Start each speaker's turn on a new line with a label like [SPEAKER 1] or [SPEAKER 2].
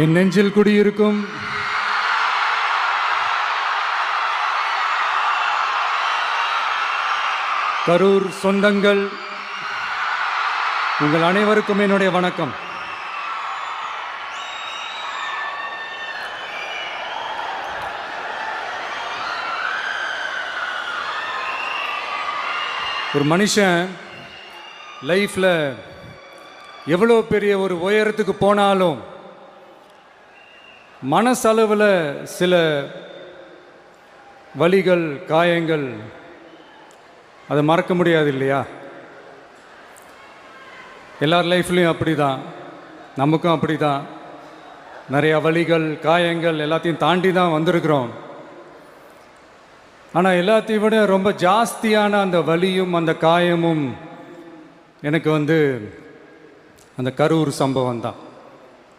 [SPEAKER 1] என் நெஞ்சில் குடியிருக்கும் கரூர் சொந்தங்கள், உங்கள் அனைவருக்கும் என்னுடைய வணக்கம். ஒரு மனுஷன் லைஃப்பில் எவ்வளோ பெரிய ஒரு உயரத்துக்கு போனாலும் மனசளவில் சில வலிகள், காயங்கள் அதை மறக்க முடியாது இல்லையா? எல்லார் லைஃப்லேயும் அப்படி தான், நமக்கும் அப்படி தான். நிறையா வலிகள், காயங்கள் எல்லாத்தையும் தாண்டி தான் வந்திருக்கிறோம். ஆனால் எல்லாத்தையும் விட ரொம்ப ஜாஸ்தியான அந்த வலியும் அந்த காயமும் எனக்கு அந்த கரூர் சம்பவம் தான்.